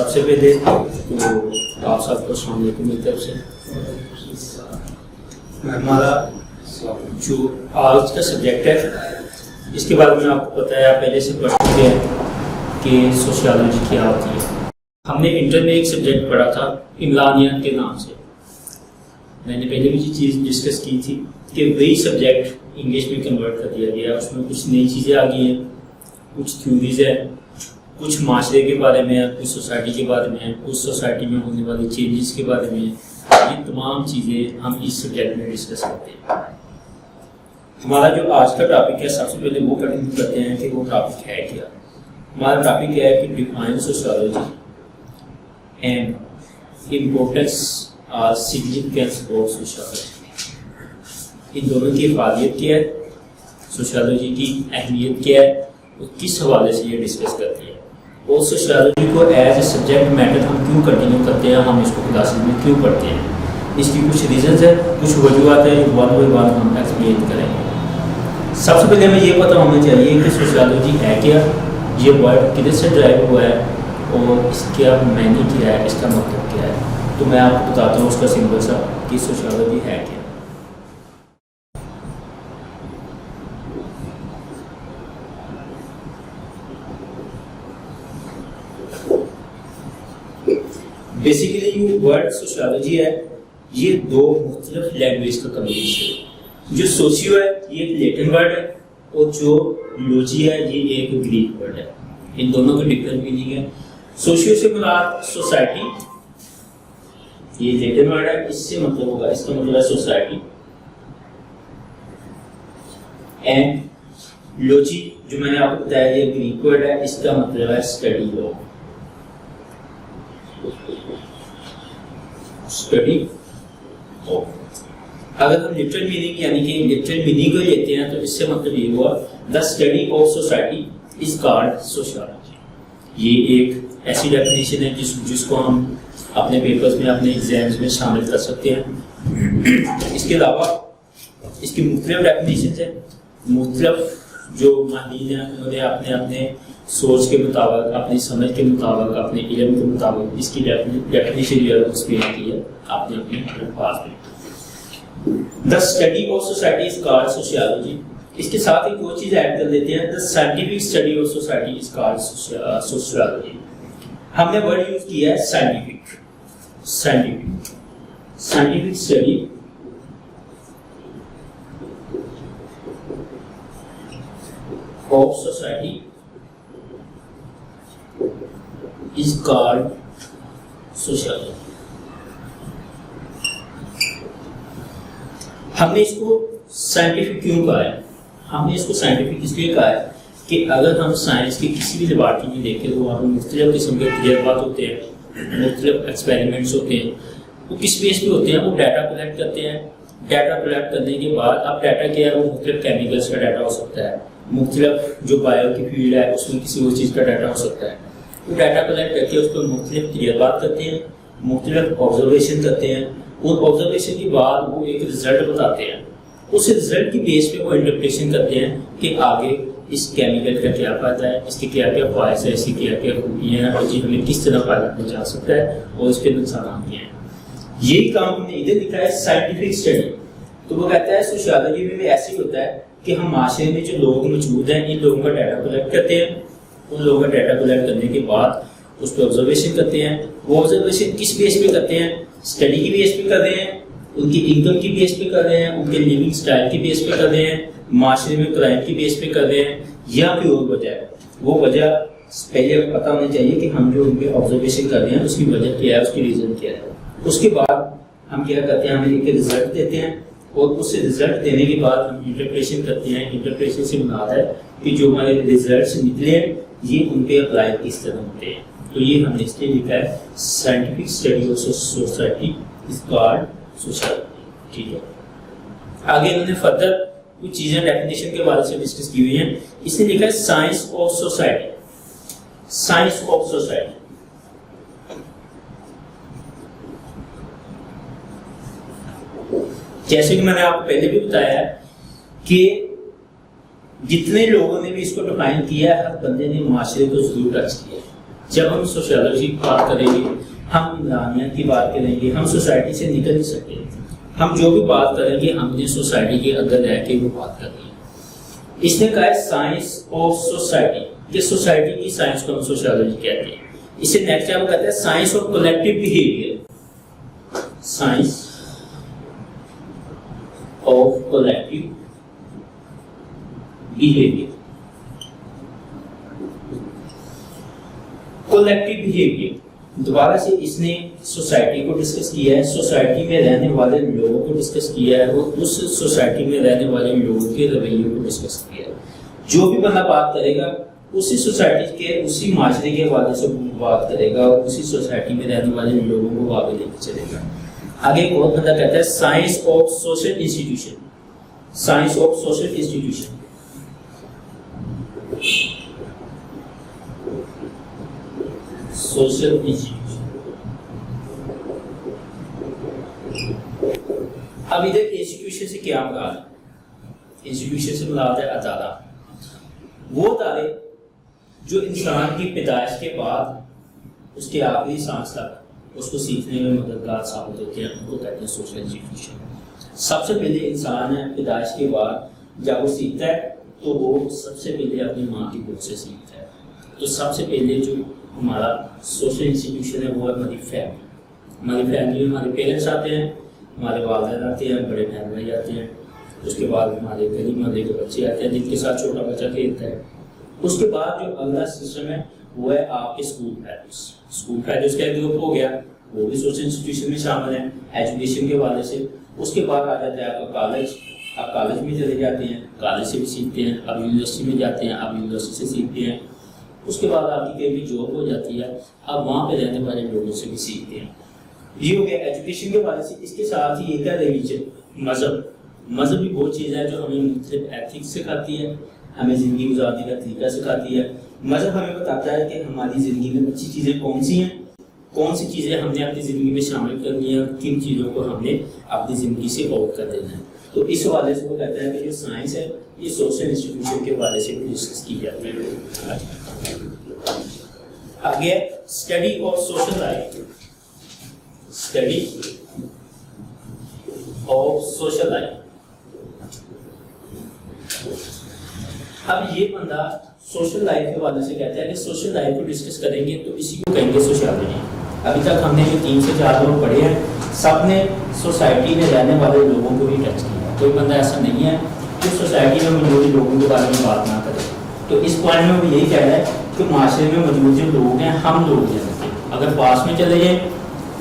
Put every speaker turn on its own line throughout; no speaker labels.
سب سے پہلے تو آپ سب کو السلام علیکم میری طرف سے. ہمارا جو آج کا سبجیکٹ ہے اس کے بارے میں آپ کو پتہ ہے، آپ پہلے سے پڑھ چکے ہیں کہ سوشیالوجی کیا ہوتی ہے. ہم نے انٹر میں ایک سبجیکٹ پڑھا تھا املانیات کے نام سے. میں نے پہلے بھی یہ چیز ڈسکس کی تھی کہ وہی سبجیکٹ انگلش میں کنورٹ کر دیا گیا. اس میں کچھ نئی چیزیں آ گئی ہیں، کچھ تھیوریز ہیں، کچھ معاشرے کے بارے میں ہے، کچھ سوسائٹی کے بارے میں ہے، کچھ سوسائٹی میں ہونے والی چینجز کے بارے میں ہے. یہ تمام چیزیں ہم اس سبجیکٹ میں ڈسکس کرتے ہیں. ہمارا جو آج کا ٹاپک ہے سب سے پہلے وہ کنٹینیو کرتے ہیں کہ وہ ٹاپک ہے کیا. ہمارا ٹاپک ہے کہ ڈیفائن سوشیالوجی اینڈ امپورٹنس اور سگنیفیکینس آف سوشیالوجی. ان دونوں کی افادیت کیا ہے، سوشیالوجی کی اہمیت کیا ہے اور کس حوالے سے یہ ڈسکس کرتی ہے، اور سوشیالوجی کو ایز اے سبجیکٹ میٹر ہم کیوں کنٹینیو کرتے ہیں، ہم اس کو کلاسز میں کیوں پڑھتے ہیں. اس کی کچھ ریزنز ہیں، کچھ وجوہات ہیں، ون بائی ون ہم ایکسپلین کریں گے. سب سے پہلے ہمیں یہ پتہ ہونا چاہیے کہ سوشیالوجی ہے کیا، یہ ورڈ کدھر سے ڈرائیو ہوا ہے اور اس کا معنی کیا ہے، اس کا مطلب کیا ہے. تو میں آپ کو بتاتا ہوں اس کا سمپل سا کہ سوشیالوجی ہے کیا. بیسیکلی یہ ورڈ سوشیالوجی ہے، یہ دو مختلف لینگویج کا کمبینیشن ہے. جو سوشیو ہے یہ ایک لیٹن ورڈ ہے، اور جو لوجی ہے یہ ایک گریک ورڈ ہے. ان دونوں کا ڈفرنٹ میننگ ہے. سوشیو سے مراد سوسائٹی، یہ لیٹن ورڈ ہے، اس سے مطلب ہوگا، اس کا مطلب ہے سوسائٹی. اینڈ لوجی جو میں نے آپ کو بتایا یہ گریک ورڈ ہے، اس کا مطلب ہے اسٹڈی لو. اسٹڈی اگر ہم لٹرل میننگ یعنی کہ لٹرل میننگ کو لیتے ہیں تو اس سے مطلب یہ ہوا دا study of society is called sociology. یہ ایک ایسی ڈیفینیشن ہے جس کو ہم اپنے پیپرز میں اپنے ایگزامز میں شامل کر سکتے ہیں. اس کے علاوہ اس کی مختلف ڈیفینیشنز ہیں. مختلف جو ماہرین ہیں انہوں نے اپنے اپنے سورس کے مطابق، اپنی سمجھ کے مطابق، اپنے علم کے مطابق اس کی ڈیفینیشن جو ہے ایکسپلین کی ہے آپ نے اپنے الفاظ میں. The study of society is called sociology. اس کے ساتھ ایک اور چیز ایڈ کر لیتے ہیں، the scientific study of society is called sociology. ہم نے ورڈ یوز کیا ہے scientific. Scientific study of society is called sociology. ہم نے اس کو سائنٹیفک کیوں کہا ہے؟ ہم نے اس کو سائنٹیفک اس لیے کہا ہے کہ اگر ہم سائنس کی کسی بھی لیبارٹری میں دیکھیں تو وہاں مختلف قسم کے تجربات ہوتے ہیں، مختلف ایکسپیریمنٹس ہوتے ہیں. وہ کس بیس پہ ہوتے ہیں؟ وہ ڈیٹا کلیکٹ کرتے ہیں. ڈیٹا کلیکٹ کرنے کے بعد اب ڈیٹا کیا ہے؟ وہ مختلف کیمیکلس کا ڈیٹا ہو سکتا ہے، مختلف جو بایو کی فیلڈ ہے اس میں کسی اور چیز کا ڈیٹا ہو سکتا ہے. وہ ڈیٹا کلیکٹ کر کے اس پر مختلف تجربات کرتے ہیں، مختلف آبزرویشن کرتے ہیں. ان آبزرویشن کے بعد وہ ایک رزلٹ بتاتے ہیں. اس رزلٹ کی بیس پہ وہ انٹرپریشن کرتے ہیں کہ آگے اس کیمیکل کا کیا فائدہ ہے، اس کے کیا کیا خواہش ہے، اس کی کیا کیا خوبیاں ہیں، اور یہ ہمیں کس طرح فائدہ پہنچا سکتا ہے اور اس کے نقصانات کیا ہیں. یہی کام ہم نے ادھر لکھا ہے سائنٹیفک اسٹڈی. تو وہ کہتا ہے سوشیالوجی میں بھی ایسے ہی ہوتا ہے کہ ہم معاشرے میں جو لوگ موجود ہیں ان لوگوں کا ڈیٹا کلیکٹ کرتے ہیں. ان لوگوں کا ڈیٹا کلیکٹ کرنے کے بعد اس پہ آبزرویشن کرتے ہیں. وہ آبزرویشن کس بیس پہ کرتے ہیں؟ اسٹڈی کی بیس پہ کر رہے ہیں، ان کی انکم کی بیس پہ کر رہے ہیں، ان کے لیونگ اسٹائل کی بیس پہ کر رہے ہیں، معاشرے میں کرائم کی بیس پہ کر رہے ہیں، یا کوئی اور وجہ ہے. وہ وجہ پہلے پتہ ہونا چاہیے کہ ہم جو ان پہ آبزرویشن کر رہے ہیں اس کی وجہ کیا ہے، اس کی ریزن کیا ہے. اس کے بعد ہم کیا کرتے ہیں؟ ہمیں ایک رزلٹ دیتے ہیں، اور اس رزلٹ دینے کے بعد ہم انٹرپریشن کرتے ہیں. انٹرپریشن سے مراد ہے کہ جو ہمارے ریزلٹس نکلے ہیں یہ ان پہ اپلائی کس طرح ہوتے ہیں. تو یہ ہم نے اس لیے لکھا ہے scientific study of society is called sociology. ٹھیک ہے. آگے انہوں نے فردر کچھ چیزیں ڈیفینیشن کے بارے سے ڈسکس کی ہوئی ہیں. اس نے لکھا ہے science of society. Science of society جیسے کہ میں نے آپ کو پہلے بھی بتایا ہے کہ جتنے لوگوں نے بھی اس کو ڈیفائن کیا ہے ہر بندے نے معاشرے کو ضرور ٹچ کیا ہے. جب ہم سوشیالوجی کی بات کریں گے، ہم انسانیت کی بات کریں گے، ہم سوسائٹی سے نکل نہیں سکتے. ہم جو بھی بات کریں گے ہم نے سوسائٹی کے اندر رہ کے وہ بات کرنی ہے. اس نے کہا ہے سائنس آف سوسائٹی، کہ سوسائٹی کی سائنس کو ہم سوشیالوجی کہتے ہیں. اس سے نیکسٹ ہم کہتے ہیں science of collective behaviour. Science of collective behaviour. Collective behaviour دوبارہ سے اس نے سوسائٹی کو ڈسکس کیا ہے، سوسائٹی میں رہنے والے لوگوں کو ڈسکس کیا ہے، اور اس سوسائٹی میں رہنے والے لوگوں کے رویوں کو ڈسکس کیا ہے. جو بھی بندہ بات کرے گا اسی سوسائٹی کے، اسی معاشرے کے حوالے سے بات کرے گا، اور اسی سوسائٹی میں رہنے والے لوگوں کو آگے لے کے چلے گا. آگے ایک اور بندہ کہتا ہے science of social institution. Science of social institution. Social institution. اب ادھر انسٹیٹیوشن سے کیا مراد ہے؟ انسٹیٹیوشن سے مراد ہے ادارہ. وہ ادارے جو انسان کی پیدائش کے بعد اس کے آخری سانس تک اس کو سیکھنے میں مددگار ثابت ہوتے ہیں، ان کو کہتے ہیں سوشل انسٹیٹیوشن. سب سے پہلے انسان ہے پیدائش کے بعد جب وہ سیکھتا ہے تو وہ سب سے پہلے اپنی ماں کی گود سے سیکھتا ہے. تو سب سے پہلے جو ہمارا سوشل انسٹیٹیوشن ہے وہ ہے ہماری فیملی. ہماری فیملی میں ہمارے پیرنٹس آتے ہیں، ہمارے والدین آتے ہیں، بڑے بہن بھائی آتے ہیں. اس کے بعد ہمارے گلی محلے کے بچے آتے ہیں جن کے ساتھ چھوٹا بچہ کھیلتا ہے. اس کے بعد جو اگلا سسٹم ہے وہ ہے آپ کے اسکول پیرنٹس. اسکول پیرنٹس کا ایک گروپ ہو گیا، وہ بھی سوشل انسٹیٹیوشن میں شامل ہیں ایجوکیشن کے حوالے سے. اس کے بعد آ جاتا ہے آپ کا کالج. آپ کالج میں چلے جاتے ہیں، کالج سے بھی سیکھتے ہیں. اب یونیورسٹی میں جاتے ہیں، اب یونیورسٹی سے سیکھتے ہیں. اس کے بعد آپ کی کہیں بھی جاب ہو جاتی ہے، اب وہاں پہ رہنے والے لوگوں سے بھی سیکھتے ہیں. یہ ہو گیا ایجوکیشن کے حوالے سے. اس کے ساتھ ہی ایک ہے ریلیجن، مذہب. مذہب بھی بہت چیز ہے جو ہمیں مختلف ایتھکس سکھاتی ہے، ہمیں زندگی گزارنے کا طریقہ سکھاتی ہے. مذہب ہمیں بتاتا ہے کہ ہماری زندگی میں اچھی چیزیں کون سی ہیں، کون سی چیزیں ہم نے اپنی زندگی میں شامل کرنی ہے، کن چیزوں کو ہم نے اپنی زندگی سے آؤٹ کر دینا ہے. تو اس حوالے سے وہ کہتا ہے کہ جو سائنس ہے یہ سوشل انسٹیٹیوشن کے حوالے سے بھی ڈسکس کی جاتی ہے. آگے study of social life. Study of social life. اب یہ بندہ سوشل لائف کے حوالے سے کہتا ہے کہ سوشل لائف کو ڈسکس کریں گے تو اسی کو کہیں گے سوشیالوجی. ابھی تک ہم نے جو 3 سے 4 لوگ پڑھے ہیں سب نے سوسائٹی میں رہنے والے لوگوں کو بھی ٹچ کیا. کوئی بندہ ایسا نہیں ہے جو سوسائٹی میں موجود لوگوں کے بارے میں بات نہ کرے. تو اس پوائنٹ میں وہ یہی کہہ رہا ہے کہ معاشرے میں موجود جو لوگ ہیں ہم لوگ ہیں. اگر پاس میں چلے جائیں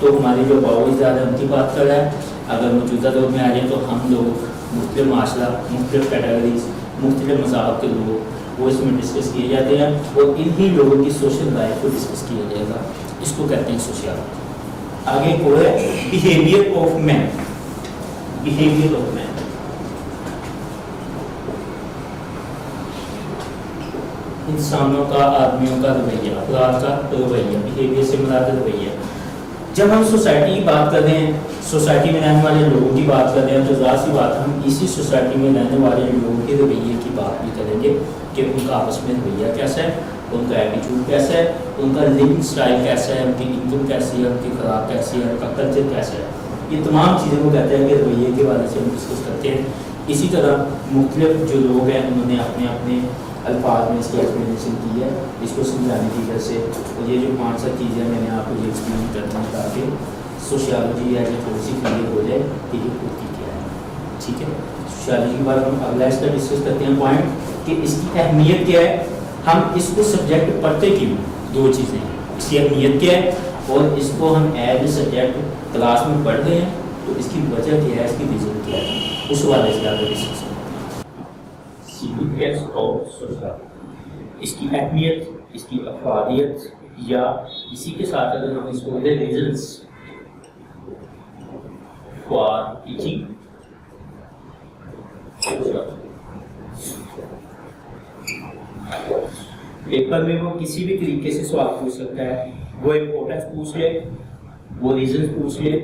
تو ہماری جو باؤ زیادہ ان کی بات کر رہا ہے. اگر موجودہ دور میں آ جائیں تو ہم لوگ مختلف معاشرہ، مختلف کیٹیگریز، مختلف مذاہب کے لوگ وہ اس میں ڈسکس کیے جاتے ہیں، اور انہی لوگوں کی سوشل لائف کو ڈسکس کیا جائے گا. اس کو کہتے ہیں سوشیالوجی. آگے ایک اور ہے behaviour of man. Behaviour of man. انسانوں کا، آدمیوں کا رویہ، افراد کا رویہ. بیہیویئر سے مراد رویہ. جب ہم سوسائٹی کی بات کر رہے ہیں، سوسائٹی میں رہنے والے لوگوں کی بات کر رہے ہیں، تو ظاہر سی بات ہم اسی سوسائٹی میں رہنے والے لوگوں کے رویے کی بات بھی کریں گے کہ ان کا آپس میں رویہ کیسا ہے، ان کا ایٹیٹیوڈ کیسا ہے، ان کا لونگ اسٹائل کیسا ہے، ان کی انکم کیسی ہے، ان کی خوراک کیسی ہے، ان کا کلچر کیسا ہے. یہ تمام چیزیں وہ کہتے ہیں کہ رویے کے حوالے سے ہم ڈسکس کرتے ہیں. اسی طرح مختلف جو لوگ ہیں انہوں نے اپنے اپنے الفاظ میں اس کی ایکسپلینیشن کی ہے اس کو سمجھانے کی وجہ سے. اور یہ جو 5 چیزیں میں نے آپ کو یہ ایکسپلین کرنا ہے تاکہ سوشیالوجی ہے یہ تھوڑی سی کلیئر ہو جائے کہ یہ خود کی کیا ہے. ٹھیک ہے. سوشیالوجی کے بعد ہم اگلا اس کا ڈسکس کرتے ہیں پوائنٹ کہ اس کی اہمیت کیا ہے. ہم اس کو سبجیکٹ پڑھتے کیوں؟ 2 چیزیں. اس کی اہمیت کیا ہے اور اس کو ہم ایز اے سبجیکٹ کلاس میں پڑھ رہے ہیں تو اس کی وجہ کیا ہے، اس کی ریزن کیا ہے، اس حوالے سے آگے ڈسکس کرتے ہیں. Significance of sociology. اس کی اہمیت، اس کی افادیت، یا اسی کے ساتھ اگر ہم اس کو ریزنس فار ٹیچنگ. پیپر میں وہ کسی بھی طریقے سے سوال پوچھ سکتا ہے. وہ امپورٹنس پوچھ لے، وہ ریزنس پوچھ لے،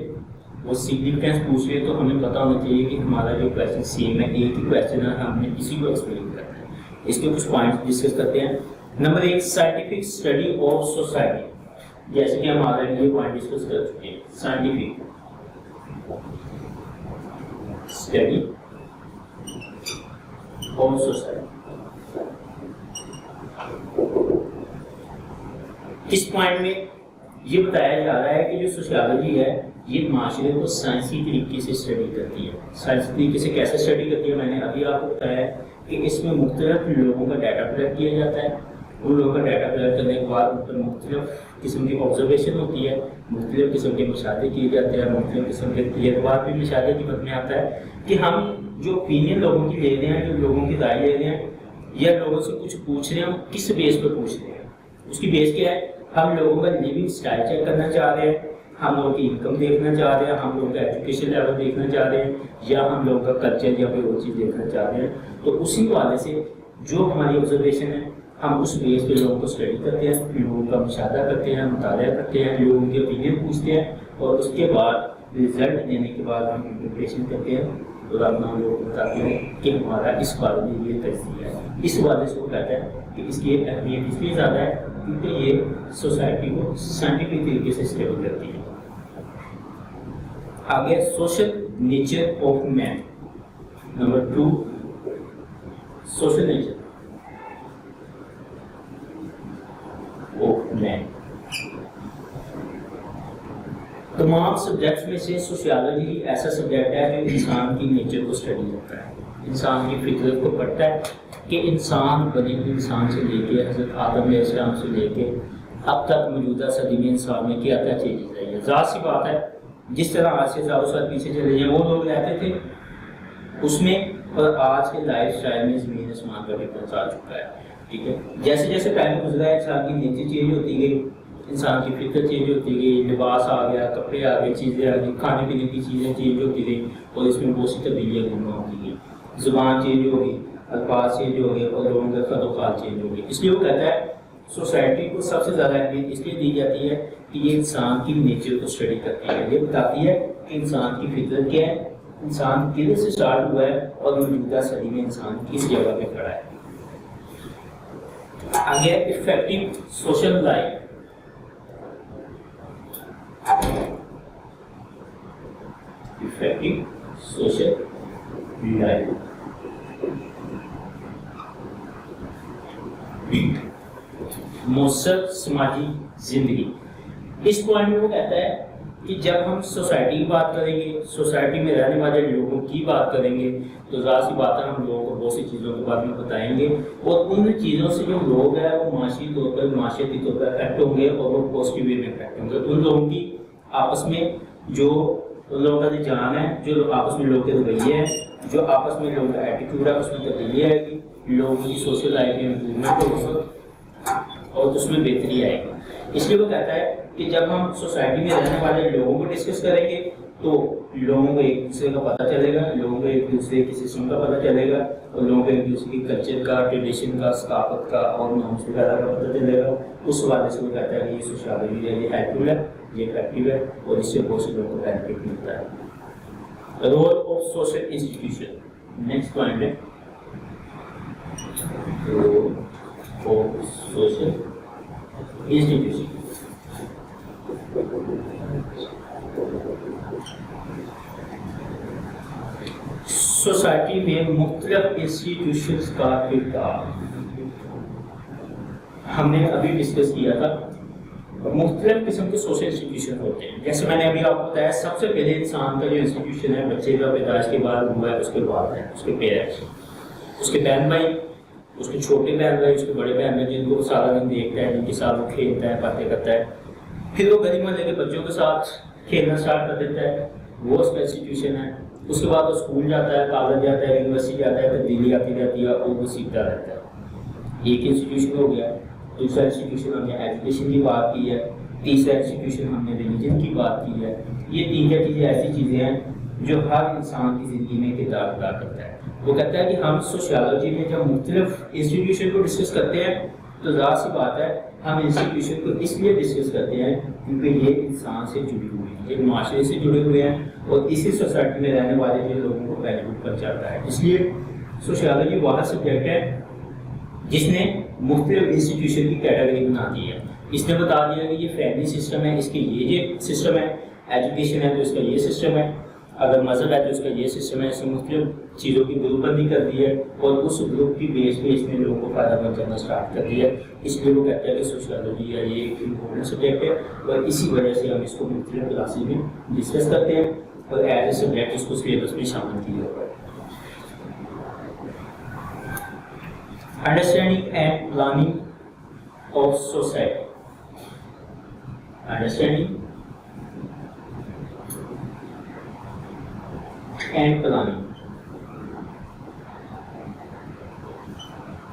وہ سگنیفیکینس پوچھ لے، تو ہمیں پتہ ہونا چاہیے کہ ہمارا جو کویشچن سیم ہے، ایک ہی کویشچن ہے، ہم نے اسی کو ایکسپلین کرنا ہے. اس کے کچھ پوائنٹس ڈسکس کرتے ہیں. نمبر ایک سائنٹیفک اسٹڈی آف سوسائٹی، جیسے کہ ہم آلریڈی یہ پوائنٹ ڈسکس کر چکے ہیں. Scientific study of society. اس پوائنٹ میں یہ بتایا جا رہا ہے کہ جو سوشیالوجی ہے یہ معاشرے کو سائنسی طریقے سے اسٹڈی کرتی ہے. سائنسی طریقے سے کیسے اسٹڈی کرتی ہے؟ میں نے ابھی آپ کو بتایا ہے کہ اس میں مختلف لوگوں کا ڈیٹا کلیکٹ کیا جاتا ہے. ان لوگوں کا ڈیٹا کلیکٹ کرنے کے بعد ان پر مختلف قسم کی آبزرویشن ہوتی ہے، مختلف قسم کے مشاہدے کیے جاتے ہیں، مختلف قسم کے تجربات بھی مشاہدے کی مد میں آتا ہے کہ ہم جو اوپینین لوگوں کی لے رہے ہیں، جو لوگوں کی رائے لے رہے ہیں یا لوگوں سے کچھ پوچھ رہے ہیں، ہم کس بیس پہ پوچھ رہے ہیں. اس کی بیس کیا ہے؟ ہم لوگوں کا لیونگ اسٹائل چیک کرنا چاہ رہے ہیں، ہم لوگوں کی انکم دیکھنا چاہ رہے ہیں، ہم لوگوں کا ایجوکیشن لیول دیکھنا چاہ رہے ہیں، یا ہم لوگوں کا کلچر یا کوئی اور چیز دیکھنا چاہ رہے ہیں. تو اسی حوالے سے جو ہماری آبزرویشن ہے ہم اس بیس پہ لوگوں کو اسٹڈی کرتے ہیں، لوگوں کا مشاہدہ کرتے ہیں، مطالعہ کرتے ہیں، لوگوں کی اوپینین پوچھتے ہیں، اور اس کے بعد رزلٹ دینے کے بعد ہم امپلیمنٹیشن کرتے ہیں. تو ہم لوگوں کو بتاتے ہیں کہ ہمارا اس بارے میں یہ تجزیہ ہے. اس حوالے سے وہ کہتا ہے کہ اس کی اہمیت اس لیے زیادہ ہے کیونکہ یہ سوسائٹی کو سائنٹیفک طریقے سے اسٹڈی کرتی ہے. آگے social nature of man. Number 2 social nature of man. تمام سبجیکٹس میں سے سوشیالوجی ایسا سبجیکٹ ہے جو انسان کی نیچر کو اسٹڈی کرتا ہے، انسان کی فطرت کو پڑھتا ہے کہ انسان بنی ہوئی انسان سے لے کے حضرت آدم علیہ السلام سے لے کے اب تک موجودہ صدی میں انسان میں کیا کیا چینجز آئی ہیں. ظاہر سی بات ہے جس طرح آج سے 1000 سال پیچھے چلے جائیں وہ لوگ رہتے تھے اس میں، اور آج کے لائف اسٹائل میں زمین آسمان کا ڈفرینس آ چکا ہے. ٹھیک ہے، جیسے جیسے ٹائم گزرا ہے انسان کی نیچر چینج ہوتی گئی، انسان کی فطرت چینج ہوتی گئی، لباس آ گیا، کپڑے آ گئے، چیزیں آ گئی، کھانے پینے کی چیزیں چینج ہوتی گئی، اور اس میں بہت سی تبدیلیاں ہوتی گئی. زبان چینج ہو گئی، الفاظ چینج ہو گئے، اور لوگوں کے خد و خال چینج ہو گئی. اس لیے وہ کہتا ہے سوسائٹی کو سب سے زیادہ اہمیت اس لیے دی جاتی ہے کہ یہ انسان کی نیچر کو اسٹڈی کرتی ہے. یہ بتاتی ہے کہ انسان کی فطرت کیا ہے، انسان کدھر سے اسٹارٹ ہوا ہے، اور موجودہ صدی میں انسان کس جگہ پہ کھڑا ہے. آگے effective social life. Effective social life. مؤثر سماجی زندگی. اس پوائنٹ میں وہ کہتا ہے کہ جب ہم سوسائٹی کی بات کریں گے، سوسائٹی میں رہنے والے لوگوں کی بات کریں گے، تو ظاہر سی بات ہے ہم لوگوں کو بہت سی چیزوں کے بارے میں بتائیں گے، اور ان چیزوں سے جو لوگ ہیں وہ معاشی طور پر معاشرتی طور پر افیکٹ ہوں گے، اور وہ پازیٹیو وے میں افیکٹ ہوں گے. ان لوگوں کی آپس میں جو لوگوں کا رجحان ہے، جو آپس میں لوگوں کے رویے ہیں، جو آپس میں لوگوں کا ایٹیٹیوڈ ہے، اس میں تبدیلی آئے گی، لوگوں کی سوشل لائف میں امپرومنٹ ہوگی اور اس میں بہتری آئے گی. اس لیے وہ کہتا ہے کہ جب ہم سوسائٹی میں رہنے والے لوگوں کو ڈسکس کریں گے تو لوگوں کو ایک دوسرے کا پتہ چلے گا، لوگوں کو ایک دوسرے کے سسٹم کا پتہ چلے گا، اور لوگوں کو ایک دوسرے کی کلچر کا، ٹریڈیشن کا، ثقافت کا اور نارمس وغیرہ کا پتہ چلے گا. اس حوالے سے وہ کہتا ہے کہ یہ سوشیالوجی ہے، یہ ہیلپ فل ہے، یہ افیکٹو ہے، اور اس سے بہت سے لوگوں کو بینیفٹ ملتا ہے. Role of social institution. Next point ہے role of social institution. Society میں مختلف انسٹیٹیوشنز کا کردار ہم نے ابھی ڈسکس کیا تھا. مختلف قسم کے سوشل انسٹیٹیوشن ہوتے ہیں. جیسے میں نے ابھی آپ کو بتایا سب سے پہلے انسان کا جو انسٹیٹیوشن ہے بچے کا پیدائش کے بعد ہوا ہے، اس کے بعد ہے اس کے پیرنٹس، اس کے بہن بھائی، اس کے چھوٹے بہن بھائی، اس کے بڑے بہن بھائی جن کو سارا دن دیکھتا ہے، جن کے ساتھ وہ کھیلتا ہے، باتیں کرتا ہے. پھر وہ گلی محلے کے بچوں کے ساتھ کھیلنا اسٹارٹ کر دیتا ہے، وہ اس کا انسٹیٹیوشن ہے. اس کے بعد وہ اسکول جاتا ہے، کالج جاتا ہے، یونیورسٹی جاتا ہے، تبدیلی آتی رہتی ہے اور وہ سیکھتا رہتا ہے. ایک انسٹیٹیوشن ہو گیا. دوسرا انسٹیٹیوشن ہم نے ایجوکیشن کی بات کی ہے. تیسرا انسٹیٹیوشن ہم نے ریلیجن کی بات کی ہے. یہ تین چیزیں ایسی چیزیں ہیں جو ہر انسان کی زندگی میں کردار ادا کرتا ہے. وہ کہتا ہے کہ ہم سوشیالوجی میں جب مختلف انسٹیٹیوشن کو ڈسکس کرتے ہیں تو ظاہر سی بات ہے ہم انسٹیٹیوشن کو اس لیے ڈسکس کرتے ہیں کیونکہ یہ انسان سے جڑی ہوئی ہیں، یہ معاشرے سے جڑے ہوئے ہیں، اور اسی سوسائٹی میں رہنے والے جو لوگوں کو بینیفٹ پہنچاتا ہے. اس لیے سوشیالوجی واحد سبجیکٹ ہے جس نے مختلف انسٹیٹیوشن کی کیٹیگری بنا دی ہے. اس نے بتا دیا کہ یہ فیملی سسٹم ہے، اس کے یہ سسٹم ہے، ایجوکیشن ہے تو اس کا یہ سسٹم ہے، اگر مذہب ہے تو اس کا یہ سسٹم ہے. اس نے مختلف چیزوں کی گروپ بندی کر دی ہے اور اس گروپ کی بیس پہ اس نے لوگوں کو فائدہ پہنچانا اسٹارٹ کر دیا. اس لیے وہ کہتا ہے کہ سوشیالوجی ہے یہ ایک امپورٹنٹ سبجیکٹ ہے اور اسی وجہ سے ہم اس کو مختلف کلاسز میں ڈسکس کرتے ہیں اور ایز اے سبجیکٹ اس کو سلیبس میں شامل کیا ہوا ہے. Understanding and planning of society. Understanding and planning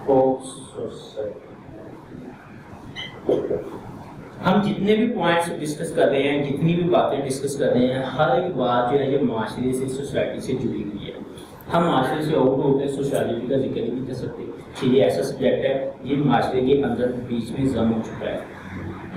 of society. ہم جتنے بھی پوائنٹس ڈسکس کر رہے ہیں، جتنی بھی باتیں ڈسکس کر رہے ہیں، ہر ایک بات جو ہے یہ معاشرے سے، سوسائٹی سے جڑی ہوئی ہے. ہم معاشرے سے آؤٹ ہو کے سوشیالوجی کا ذکر نہیں کر سکتے کہ یہ ایسا سبجیکٹ ہے یہ معاشرے کے اندر بیچ میں ضم ہو چکا ہے.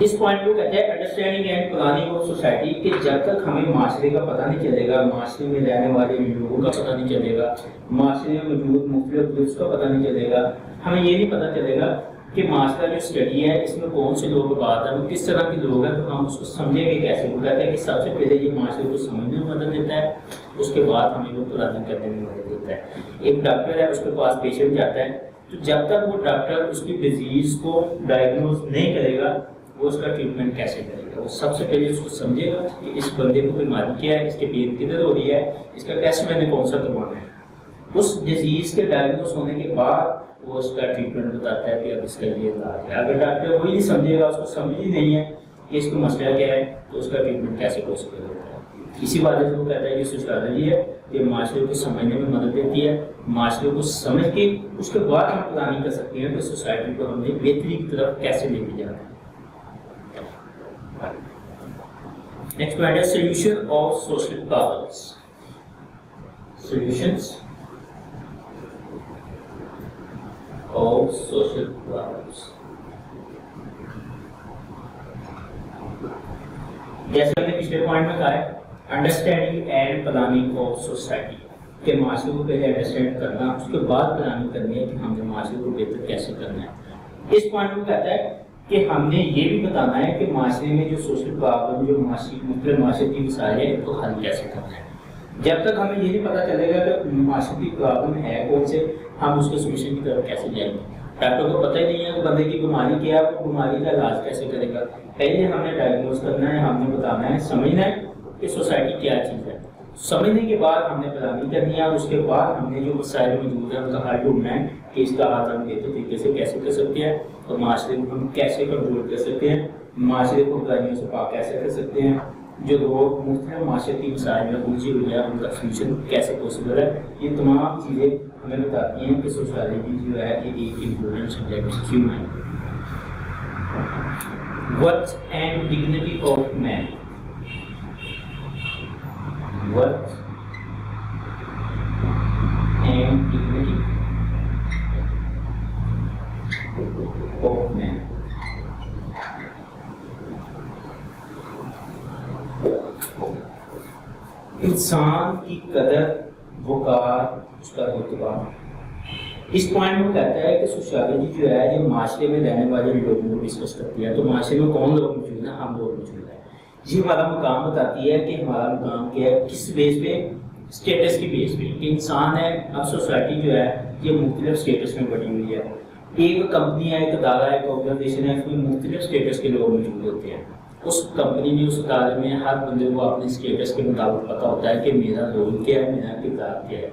اس پوائنٹ کو کہتے ہیں understanding and planning of society کہ جب تک ہمیں معاشرے کا پتہ نہیں چلے گا، معاشرے میں رہنے والے لوگوں کا پتہ نہیں چلے گا، معاشرے میں موجود مختلف گروپس کا پتہ نہیں چلے گا، ہمیں یہ نہیں پتہ چلے گا کہ معاشرہ جو اسٹڈی ہے اس میں کون سے لوگ بات ہے، وہ کس طرح کے لوگ ہیں، تو ہم اس کو سمجھیں گے کیسے. وہ کہتے ہیں کہ سب سے پہلے یہ معاشرے کو سمجھنے میں مدد دیتا ہے، اس کے بعد ہمیں وہ پلاننگ کرنے میں مدد دیتا ہے. ایک ڈاکٹر ہے، اس کے پاس پیشنٹ جاتا ہے تو جب تک وہ ڈاکٹر اس کی ڈیزیز کو ڈائگنوز نہیں کرے گا وہ اس کا ٹریٹمنٹ کیسے کرے گا. وہ سب سے پہلے اس کو سمجھے گا کہ اس بندے کو بیماری کیا ہے، اس کے پین کدھر ہو رہی ہے، اس کا ٹیسٹ میں نے کون سا کروانا ہے. اس ڈیزیز کے ڈائگنوز ہونے کے بعد وہ اس کا ٹریٹمنٹ بتاتا ہے کہ اب اس کا یہ علاج ہے. اگر ڈاکٹر وہی نہیں سمجھے گا، اس کو سمجھ ہی نہیں ہے کہ اس کو مسئلہ کیا ہے، تو اس کا ٹریٹمنٹ کیسے پاسبل ہوتا ہے. اسی وجہ سے وہ کہتا ہے کہ سوشیالوجی ہے یہ معاشرے کو سمجھنے میں مدد دیتی ہے. معاشرے کو سمجھ کے اس کے بعد ہم پلاننگ کر سکتے ہیں کہ سوسائٹی کو ہم نے بہتری کی طرف کیسے لے کے جانا ہے. Next point is solution of social problems. Solutions of social problems. جیسے ہم نے پچھلے پوائنٹ میں کہا ہے understanding and planning of society کہ معاشرے کو پہلے انڈرسٹینڈ کرنا، اس کے بعد پلاننگ کرنی ہے کہ ہم نے معاشرے کو بہتر کیسے کرنا ہے. اس پوائنٹ میں کہتا ہے کہ ہم نے یہ بھی بتانا ہے کہ معاشرے میں جو سوشل پرابلم، جو مختلف معاشرتی مسائل ہیں ان کو حل کیسے کرنا ہے. جب تک ہمیں یہ نہیں پتہ چلے گا کہ معاشرتی پرابلم ہے کون سے، ہم اس کے سولوشن کی طرف کیسے جائیں گے. ڈاکٹر کو پتہ ہی نہیں ہے کہ بندے کی بیماری کیا ہے، وہ بیماری کا علاج کیسے کرے گا. پہلے ہم نے ڈائگنوز کرنا ہے، ہم نے بتانا ہے، سمجھنا ہے کہ سوسائٹی کیا چیز ہے. سمجھنے کے بعد ہم نے پلاننگ کرنی ہے اور اس کے بعد ہم نے جو مسائل موجود ہیں ان کا حل ڈھونڈنا ہے کہ اس کا حل ہم بہتر طریقے سے کیسے کر سکتے ہیں اور معاشرے کو ہم کیسے کنٹرول کر سکتے ہیں، معاشرے کو برائیوں سے پاک کیسے کر سکتے ہیں، جو لوگ مختلف معاشرتی مسائل میں الجھے ہوئے ہیں ان کا سولوشن کیسے پاسبل ہے. یہ تمام چیزیں ہمیں بتاتی ہیں کہ سوشیالوجی جو ہے یہ ایک امپورٹنٹ سبجیکٹ کیوں ہے. Worth and dignity of man. Worth and dignity of man. انسان کی قدر، وقار، اس کا رتبہ. اس پوائنٹ میں کہتا ہے کہ سوشیالوجی جو ہے یہ معاشرے میں رہنے والے لوگوں کو ڈسکس کرتی ہے. تو معاشرے میں کون لوگ موجود ہیں؟ ہم لوگ موجود ہیں. یہ ہمارا مقام بتاتی ہے کہ ہمارا مقام کیا ہے، کس بیس پہ، اسٹیٹس کی بیس پہ. کہ انسان ہے، اب سوسائٹی جو ہے یہ مختلف اسٹیٹس میں بڑی ہوئی ہے. ایک کمپنی ہے، ایک ادارہ ہے، ایک آرگنائزیشن ہے، اس میں مختلف اسٹیٹس کے لوگ موجود ہوتے ہیں. اس کمپنی میں، اس ادارے میں ہر بندے کو اپنے اسٹیٹس کے مطابق پتہ ہوتا ہے کہ میرا رول کیا ہے، میرا کردار کیا ہے.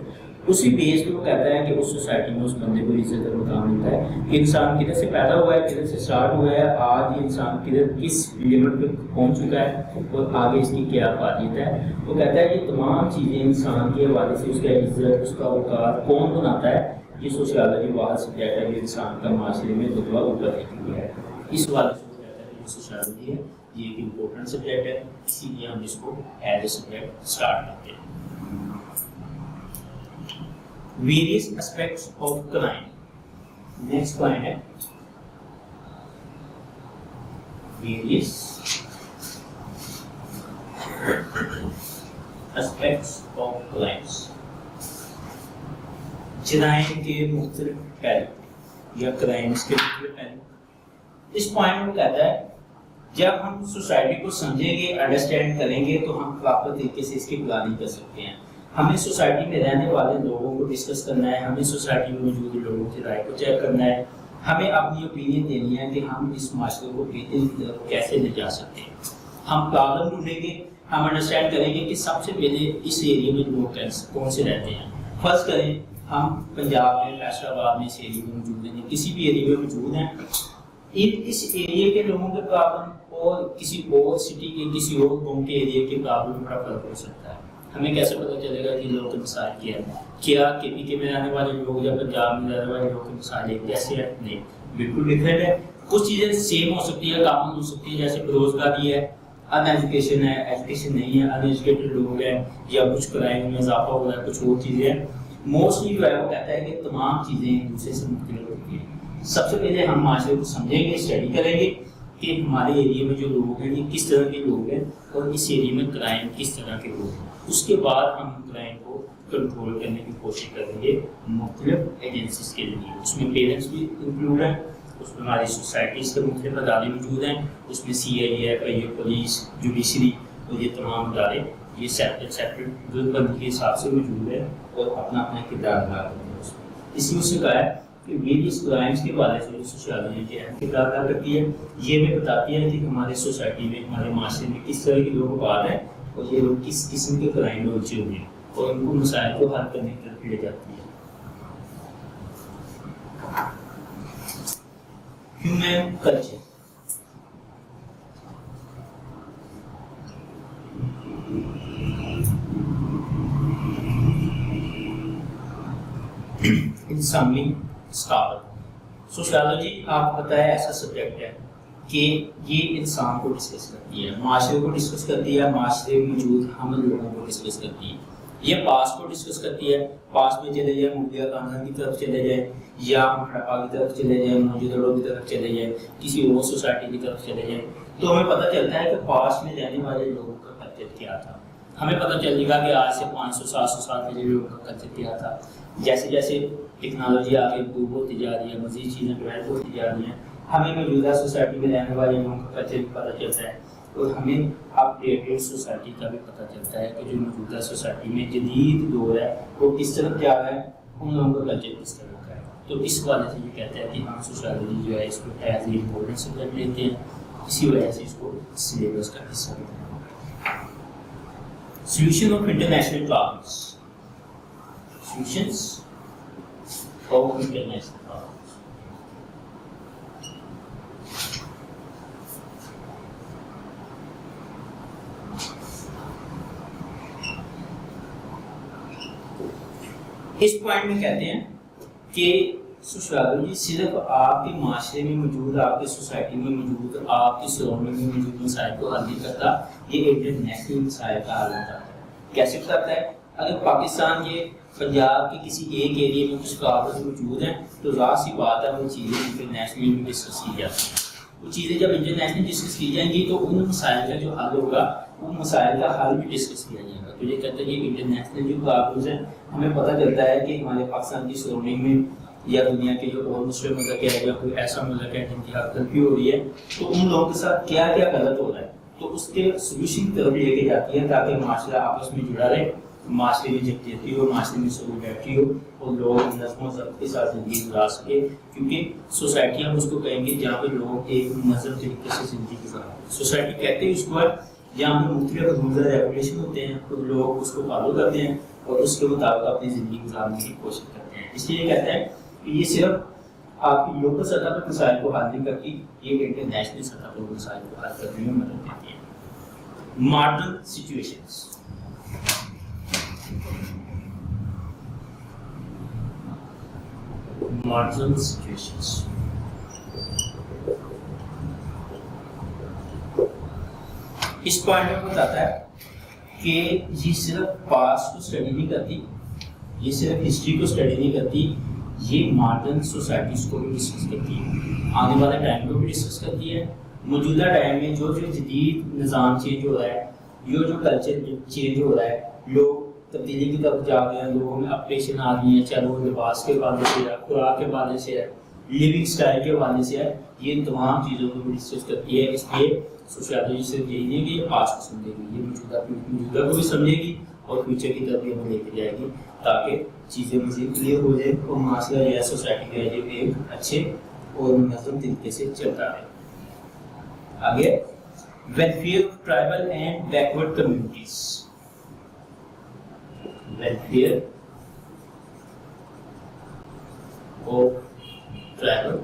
اسی بیس پہ وہ کہتا ہے کہ اس سوسائٹی میں اس بندے کو عزت اور مقام ملتا ہے کہ انسان کدھر سے پیدا ہوا ہے، کدھر سے اسٹارٹ ہوا ہے، آج یہ انسان کدھر کس لیول پہ پہنچ چکا ہے اور آگے اس کی کیا فعالیت ہے. وہ کہتا ہے یہ تمام چیزیں انسان کے حوالے سے، اس کا عزت، اس کا وقار کون بناتا ہے. یہ سوشیالوجی واحد سبجیکٹ ہے جو انسان کا معاشرے میں رتبہ اوپر رکھتی ہے. اس حوالے سے وہ کہتا ہے کہ سوشیالوجی ہے یہ ایک امپورٹنٹ سبجیکٹ ہے، اسی لیے ہم اس کو ایز اے سبجیکٹ اسٹارٹ کرتے ہیں. Various aspects of crime. Next point ہے various aspects of crimes. جرائم کے مختلف پہلو. یا کرائمس کے مختلف پہلو. اس پوائنٹ میں کہتا ہے جب ہم سوسائٹی کو سمجھیں گے انڈرسٹینڈ کریں گے تو ہم پراپر طریقے سے اس کی پلاننگ کر سکتے ہیں. ہمیں سوسائٹی میں رہنے والے لوگوں کو ڈسکس کرنا ہے, ہمیں سوسائٹی میں موجود لوگوں کی رائے کو چیک کرنا ہے, ہمیں اپنی اوپینین دینی ہے کہ ہم اس معاشرے کو بہترین کی طرف کیسے لے جا سکتے ہیں. ہم پرابلم ڈھونڈیں گے, ہم انڈرسٹینڈ کریں گے کہ سب سے پہلے اس ایریا میں لوگ کون سے رہتے ہیں. فرض کریں ہم پنجاب میں فیصل آباد میں اس ایریا میں موجود ہیں, کسی بھی ایریا میں موجود ہیں, اس ایریا کے لوگوں کے پرابلم اور کسی اور سٹی کے کسی اور قوم کے ایریا کے پرابلم میں بڑا فرق ہو سکتا ہے. ہمیں کیسے پتہ چلے گا کہ لوگوں کے مسائل کیا ہے؟ کیا کے پی کے میں رہنے والے لوگ یا پنجاب میں رہنے والے لوگوں کے مسائل کیسے ہیں؟ نہیں, بالکل ڈفرینٹ ہے. کچھ چیزیں سیم ہو سکتی ہے, کامن ہو سکتی ہے, جیسے بے روزگاری ہے, ان ایجوکیشن ہے, ایجوکیشن نہیں ہے, ان ایجوکیٹڈ لوگ ہیں, یا کچھ کرائم میں اضافہ ہو رہا ہے, کچھ اور چیزیں ہیں. موسٹلی جو ہے وہ کہتا ہے کہ تمام چیزیں ایک دوسرے سے مختلف ہوتی ہیں. سب سے پہلے ہم معاشرے کو سمجھیں گے, اسٹڈی کریں گے کہ ہمارے ایریا میں جو لوگ ہیں یہ کس طرح کے لوگ ہیں اور اس ایریا میں کرائم کس طرح کے لوگ ہیں. اس کے بعد ہم کرائم کو کنٹرول کرنے کی کوشش کریں گے مختلف ایجنسیز کے ذریعے. اس میں پیرنٹس بھی انکلوڈ ہیں, اس میں ہماری سوسائٹیز کے مختلف ادارے موجود ہیں, اس میں سی آئی اے, پولیس, جوڈیشری اور یہ تمام ادارے یہ سیپریٹ بندی کے حساب سے موجود ہے اور اپنا اپنا کردار ادا کرتے ہیں. اس میں اس نے کہا ہے کہ ویریس کرائمس کے بارے سے سوشیالوجی کے اہم کردار ادا کرتی ہے. یہ ہمیں بتاتی ہے کہ ہمارے سوسائٹی میں, ہمارے معاشرے میں کس طرح کے لوگ آباد ہیں اور یہ لوگ کس قسم کے کرائم میں الجھے ہوئے ہیں اور ان کو مسائل کو حل کرنے کی طرف لے جاتی ہے. Human culture. انسانی ثقافت. سوشیالوجی آپ کو پتہ ہے ایسا سبجیکٹ ہے کہ یہ انسان کو ڈسکس کرتی ہے, معاشرے کو ڈسکس کرتی ہے, معاشرے میں موجود ہم لوگوں کو ڈسکس کرتی ہے. یہ پاسٹ کو ڈسکس کرتی ہے, پاسٹ میں چلے جائیں, مغلیہ خاندان کی طرف چلے جائیں, یا ہڑپا کی طرف چلے جائیں, موجودہ کی طرف چلے جائیں, کسی اور سوسائٹی کی طرف چلے جائیں, تو ہمیں پتہ چلتا ہے کہ پاسٹ میں رہنے والے لوگوں کا کلچر کیا تھا. ہمیں پتہ چلے گا کہ آج سے 500-700 سال پہلے لوگوں کا کلچر کیا تھا. جیسے جیسے ٹیکنالوجی آگے امپروو ہوتی جا رہی ہے, مزید چیزیں ڈیولپ ہوتی جا رہی ہیں, ہمیں موجودہ سوسائٹی میں رہنے والے لوگوں کا کلچر بھی پتہ چلتا ہے اور ہمیں اپ ڈیٹڈ سوسائٹی کا بھی پتہ چلتا ہے کہ جو موجودہ سوسائٹی میں جدید دور ہے وہ کس طرح جا رہا ہے, ان لوگوں کا کلچر کس طرح کا ہے. تو اس وجہ سے یہ کہتا ہے کہ ہم سوشیالوجی جو ہے اس کو ایز اے امپورٹنٹ سبجیکٹ لیتے ہیں, اسی وجہ سے اس کو سلیبس کا حصہ لیتے ہیں. Solution of international problems. Solutions of international problems. اس پوائنٹ میں کہتے ہیں کہ سوشیالوجی صرف آپ کے معاشرے میں موجود, آپ کی سوسائٹی میں موجود, آپ کی سراؤنڈنگ میں موجود مسائل کو حل نہیں کرتا, یہ انٹرنیشنل مسائل کا حل ہوتا ہے. کیسے کرتا ہے؟ اگر پاکستان کے پنجاب کے کسی ایک ایریے میں کچھ پرابلم موجود ہیں تو ظاہر سی بات ہے وہ چیزیں انٹرنیشنلی بھی ڈسکس کی جاتی ہیں. وہ چیزیں جب انٹرنیشنل ڈسکس کی جائیں گی تو ان مسائل کا جو حل ہوگا ان مسائل کا حل بھی ڈسکس کیا جائے گا. تو یہ کہتے ہیں کہ انٹرنیشنل جو پرابلمس ہیں ہمیں پتہ چلتا ہے کہ ہمارے پاکستان کی سراؤنڈنگ میں یا دنیا کے جو اور مسلم ملک ہے یا کوئی ایسا ملک ہے جن کی حق تلفی ہو رہی ہے تو ان لوگوں کے ساتھ کیا کیا غلط ہو رہا ہے, تو اس کے سولوشن کی طرف لے کے جاتی ہے تاکہ معاشرہ آپس میں جڑا رہے, معاشرے میں یکجہتی ہو, معاشرے میں سولیڈرٹی ہو اور لوگ نظم و ضبط کے ساتھ زندگی گزار سکے. کیونکہ سوسائٹی ہم اس کو کہیں گے جہاں پہ لوگ ایک منظم طریقے سے زندگی گزاریں. سوسائٹی کہتے ہیں اس کو ہے جہاں پہ مختلف رولز اور ریگولیشن ہوتے ہیں تو لوگ اس کو فالو کرتے ہیں اور اس کے مطابق اپنی زندگی گزارنے کی کوشش کرتے ہیں. اس لیے کہتے ہیں کہ یہ صرف آپ کی لوکل سطح پر مسائل کو حل نہیں کرتی, یہ انٹرنیشنل سطح پر مسائل کو حل کرنے میں مدد دیتی ہے. Modern situations. ماڈرن سچویشنز اس پوائنٹ میں بتاتا ہے کہ یہ صرف پاسٹ کو اسٹڈی نہیں کرتی, یہ صرف ہسٹری کو اسٹڈی نہیں کرتی, یہ ماڈرن سوسائٹیز کو بھی ڈسکس کرتی ہے, آنے والے ٹائم کو بھی ڈسکس کرتی ہے. موجودہ ٹائم میں جو جدید نظام چینج ہو رہا ہے, جو کلچر چینج ہو رہا ہے, لوگ تبدیلی کی طرف جا رہے ہیں, لوگوں میں اپریشن آ رہی ہیں, چاہے وہ لباس کے حوالے سے ہے, خوراک کے حوالے سے ہے, لیونگ اسٹائل کے حوالے سے ہے، یہ تمام چیزوں کو بھی ڈسکس کرتی ہے. اس لیے سوشیالوجی صرف یہی نہیں کہ آج کو سمجھے گی، یہ موجودہ کو بھی سمجھے گی اور فیوچر کی طرف بھی ہمیں لے کے جائے گی تاکہ چیزیں مزید کلیئر ہو جائے اور معاشرہ جو ہے سوسائٹی جو ہے یہ ایک اچھے اور منظم طریقے سے چلتا ہے. آگے welfare of tribal and backward communities. Welfare of tribal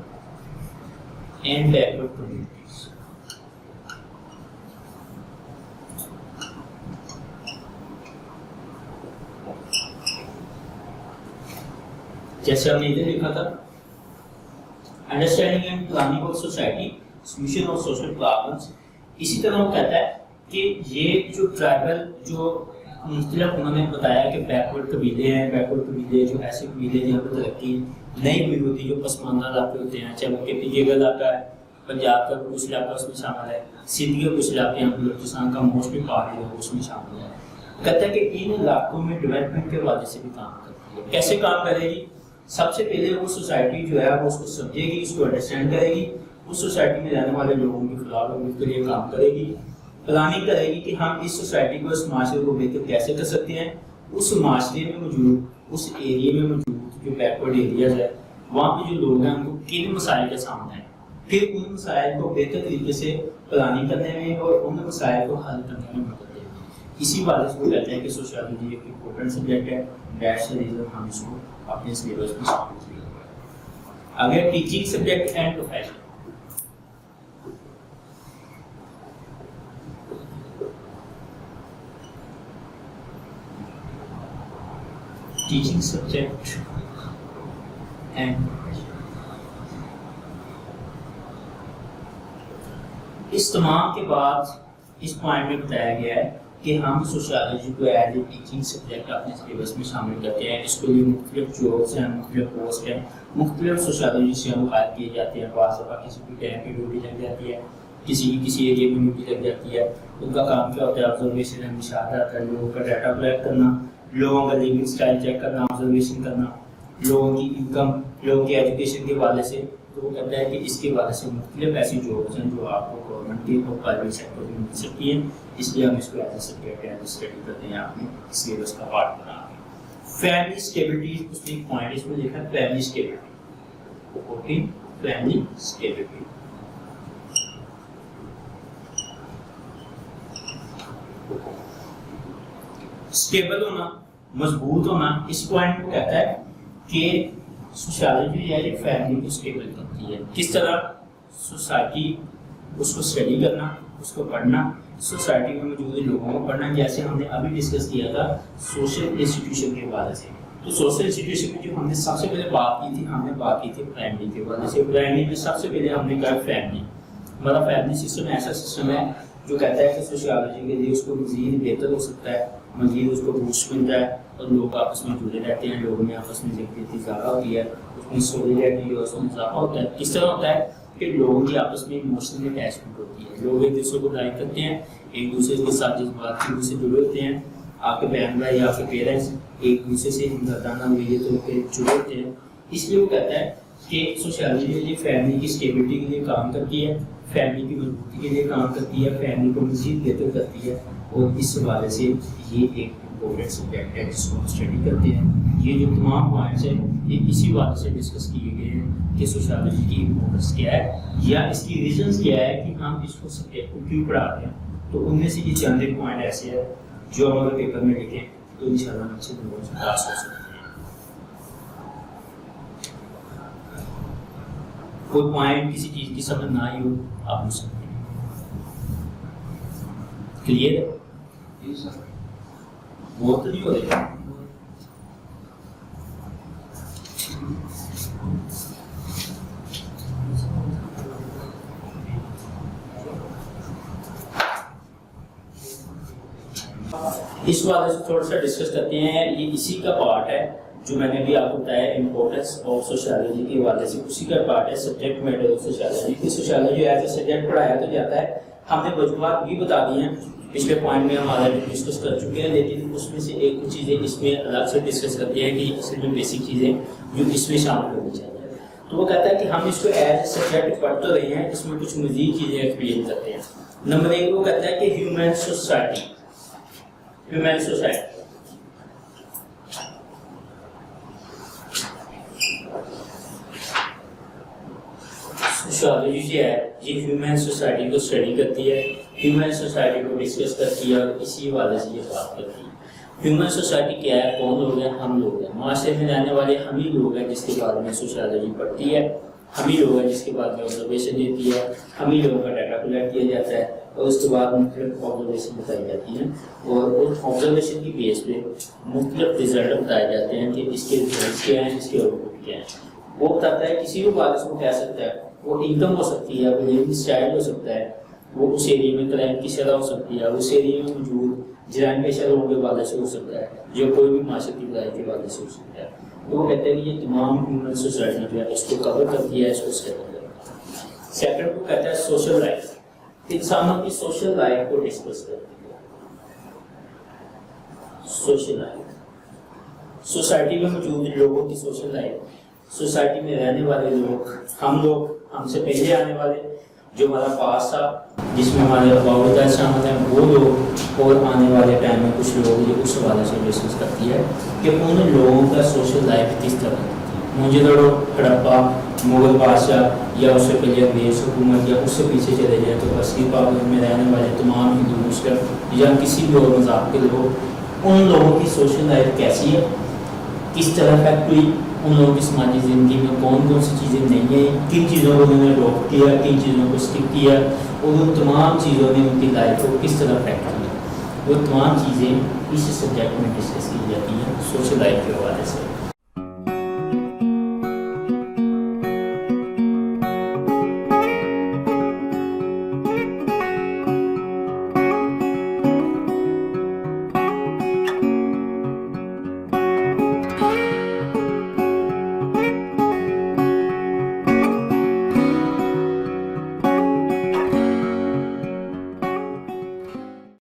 and backward communities. جیسے ہم نے ادھر لکھا تھا understanding and planning of society solution of social problems. اسی طرح وہ کہتا ہے کہ یہ جو ٹرائبل جو مختلف انہوں نے بتایا کہ بیکورڈ قبیلے ہیں، بیکورڈ قبیلے جو ایسے قبیلے جہاں پر ترقی نہیں ہوئی ہوتی، جو پسماندہ علاقے ہوتے ہیں، چاہے وہ کے پی جے کا علاقہ ہے، پنجاب کا کچھ علاقہ اس میں شامل ہے، سندھ کے کچھ علاقے ہیں، بلوچستان کا موسٹلی پہاڑی ہے اس میں شامل ہے. کہتا ہے کہ ان علاقوں میں ڈیولپمنٹ کے حوالے سے بھی کام کرتی ہے. کیسے کام کرے گی؟ سب سے پہلے وہ سوسائٹی جو ہے وہ اس کو سمجھے گی، اس کو انڈرسٹینڈ کرے گی، اس سوسائٹی میں رہنے والے لوگوں کی فلاح و بہبود کے لیے کام کرے گی، پلاننگ کرے گی کہ ہم اس سوسائٹی کو، اس معاشرے کو بہتر کیسے کر سکتے ہیں. اس معاشرے میں موجود، اس ایریے میں موجود جو بیکورڈ ایریاز ہے وہاں پہ جو لوگ ہیں ان کو کن مسائل کا سامنا ہے، پھر ان مسائل کو بہتر طریقے سے پلاننگ کرنے میں اور ان مسائل کو حل کرنے میں مدد دے گی. اسی بات سے وہ کہتے ہیں کہ سوشیالوجی ایک امپورٹنٹ سبجیکٹ ہے. دیٹس دی ریزن ہم اس کو اپنے سلیبس میں شامل کیے. آگے teaching subject and profession. Teaching subject and اس تمام کے بعد اس پوائنٹ میں بتایا گیا ہے کہ ہم سوشیالوجی کو ایز اے ٹیچنگ سبجیکٹ اپنے سلیبس میں شامل کرتے ہیں. اس کے لیے مختلف جابس ہیں، مختلف پوسٹ ہیں، مختلف سوشیالوجی سے ہم قائد کیے جاتے ہیں. بعض دفعہ کسی کی ٹائم کی ڈیوٹی لگ جاتی ہے، کسی کی کسی ایریے میں ڈیوٹی لگ جاتی ہے. ان کا کام کیا ہوتا ہے؟ آبزرویشن ہے، مشاہدہ ہے، لوگوں کا ڈیٹا کلیکٹ کرنا، لوگوں کا لیونگ اسٹائل چیک کرنا، آبزرویشن کرنا، لوگوں کی انکم، لوگوں کی ایجوکیشن کے حوالے سے. تو وہ کہتا ہے کہ اس کے حوالے سے مختلف ایسی جابس ہیں جو آپ کو گورنمنٹ کی اور پرائیویٹ سیکٹر میں مل سکتی ہیں. اس لیے ہم اس کو as a subject as a study کرتے ہیں، اپنے سلیبس کا پارٹ بنا کے. فیملی اسٹیبلٹی، اس میں ایک پوائنٹ اس میں لکھا ہے family stability. Family stability stable ہونا، مضبوط ہونا. اس پوائنٹ کو کہتا ہے کہ سوشیالوجی یا ایک فیملی کو اسٹیبل کرتی ہے. کس طرح؟ سوسائٹی، اس کو اسٹڈی کرنا، اس کو پڑھنا، سوسائٹی میں موجود لوگوں کو پڑھنا. جیسے ہم نے ابھی ڈسکس کیا تھا سوشل انسٹیٹیوشن کے حوالے سے. تو سوشل انسٹیٹیوشن میں جو ہم نے سب سے پہلے بات کی تھی، ہم نے بات کی تھی فیملی کے حوالے سے. فیملی میں سب سے پہلے ہم نے کہا فیملی. ہمارا فیملی سسٹم ایسا سسٹم ہے جو کہتا ہے کہ سوشیالوجی کے لیے اس کو مزید بہتر ہو سکتا ہے، مزید اس کو بوسٹ ملتا ہے اور لوگ آپس میں جڑے رہتے ہیں، لوگوں میں آپس میں یکجہتی اضافہ ہوتی ہے، اس میں سولیڈیٹی اور اس میں اضافہ ہوتا ہے. کس طرح ہوتا ہے کہ لوگوں کی آپس میں ایموشنل اٹیچمنٹ ہوتی ہے، لوگ ایک دوسرے کو لائک کرتے ہیں، ایک دوسرے کے ساتھ جذبات سے جڑے ہوتے ہیں. آپ کے بہن بھائی یا آپ کے پیرنٹس ایک دوسرے سے ہمدردانہ رویے طور پہ جڑے ہوتے ہیں. اس لیے وہ کہتا ہے کہ سوشیالوجی یہ فیملی کی اسٹیبلٹی کے لیے کام کرتی ہے، فیملی کی مضبوطی کے لیے کام کرتی ہے، فیملی کو مزید بہتر کرتی ہے. اور اس حوالے سے یہ ایک امپورٹنٹ سبجیکٹ ہے جس کو ہم اسٹڈی کرتے ہیں. یہ جو تمام پوائنٹس ہیں یہ اسی بات سے ڈسکس کیے گئے ہیں کہ سوشیالوجی کی امپورٹنس کیا ہے یا اس کی ریزنس کیا ہے کہ ہم اس کو سبجیکٹ کو کیوں پڑھا رہے ہیں. تو ان میں سے یہ چند ایک پوائنٹ ایسے ہیں جو ہم اگر پیپر میں لکھیں تو انشاءاللہ ہم اچھے لوگوں سے پاس ہو سکتے ہیں. کوئی پوائنٹ کسی چیز کی سمجھ نہ آئی ہو آپ پوچھ سکتے ہیں. کلیئر ہے؟ وہ تو نہیں ہو رہا. اس والے سے تھوڑا سا ڈسکس کرتے ہیں. یہ اسی کا پارٹ ہے جو میں نے بھی آپ کو بتایا امپورٹنس آف سوشیالوجی کے حوالے سے. اسی کا پارٹ ہے سبجیکٹ میٹر آف سوشیالوجی. کہ سوشیالوجی ایز اے سبجیکٹ پڑھایا تو جاتا ہے. ہم نے وجوہات بھی بتا دی ہیں پچھلے پوائنٹ میں ہم آلریڈی ڈسکس کر چکے ہیں، لیکن اس میں سے ایک کچھ چیزیں اس میں الگ سے ڈسکس کرتے ہیں کہ اس میں بیسک چیزیں جو اس میں شامل ہونی چاہیے. تو وہ کہتا ہے کہ ہم اس کو ایز اے سبجیکٹ پڑھ تو رہے ہیں، اس میں کچھ مزید چیزیں ایکسپلین کرتے ہیں. نمبر 1 وہ کہتا ہے کہ human society. Human society sociology جو ہے یہ ہیومن سوسائٹی کو اسٹڈی کرتی ہے، ہیومن سوسائٹی کو ڈسکس کرتی ہے اور اسی حوالے سے یہ بات کرتی ہے. ہیومن سوسائٹی کیا ہے؟ کون لوگ ہیں؟ ہم لوگ ہیں. معاشرے میں رہنے والے ہم ہی لوگ ہیں جس کے بارے میں سوشیالوجی پڑھتی ہے، ہم ہی لوگ ہیں جس کے بعد میں آبزرویشن دیتی ہے، ہم ہی لوگوں کا ڈیٹا کلیکٹ کیا جاتا ہے اور اس کے بعد مختلف آبزرویشن بتائی جاتی ہیں اور اس آبزرویشن کی بیس پہ مختلف رزلٹ بتائے جاتے ہیں کہ اس کے ریزلٹس کیا ہیں، اس کے آؤٹ پٹ کیا ہیں. وہ بتاتا ہے کسی بھی بات اس کو کہہ سکتا ہے، وہ انکم ہو سکتی ہے، وہ لیونگ اسٹائل ہو سکتا ہے، وہ اس ایریے میں کرائم کی شرح ہو سکتی ہے، اس ایریے میں موجود جرائم پیشہ لوگوں کے حوالے سے ہو سکتا ہے، جو کوئی بھی معاشرتی برائی کے حوالے سے ہو سکتا ہے. تو وہ کہتے ہیں کہ یہ تمام ہیومن سوسائٹی جو ہے اس کو کور کرتی ہے، اس کو اسٹڈی کرتی ہے. سیکنڈ کو کہتا ہے سوشل لائف. انسانوں کی سوشل لائف کو ڈسکس کرتی ہے. سوشل لائف سوسائٹی میں موجود لوگوں کی سوشل لائف، سوسائٹی میں رہنے والے لوگ، ہم سے پہلے آنے والے، جو ہمارا پاس تھا جس میں ہمارے باوجود شامل ہیں وہ لوگ، اور آنے والے ٹائم میں کچھ لوگ جو اس حوالے سے ڈسکس کرتی ہے کہ ان لوگوں کا سوشل لائف کس طرح تھی. موجودہ ہڑپا مغل بادشاہ یا اس سے پہلے انگریز حکومت یا اس سے پیچھے چلے جائیں تو بستی پاک میں رہنے والے تمام ہندو مسلم یا کسی بھی اور مذہب کے لوگ، ان لوگوں کی سوشل لائف کیسی ہے، کس طرح افیکٹ ہوئی، ان لوگوں کی سماجی زندگی میں کون کون سی چیزیں نہیں ہیں، کن چیزوں کو انہوں نے اڈاپٹ کیا، کن چیزوں کو اسکپ کیا، اور ان تمام چیزوں نے ان کی لائف کو کس طرح افیکٹ کیا. وہ تمام چیزیں اس سبجیکٹ میں ڈسکس کی جاتی ہیں سوشل لائف کے حوالے سے.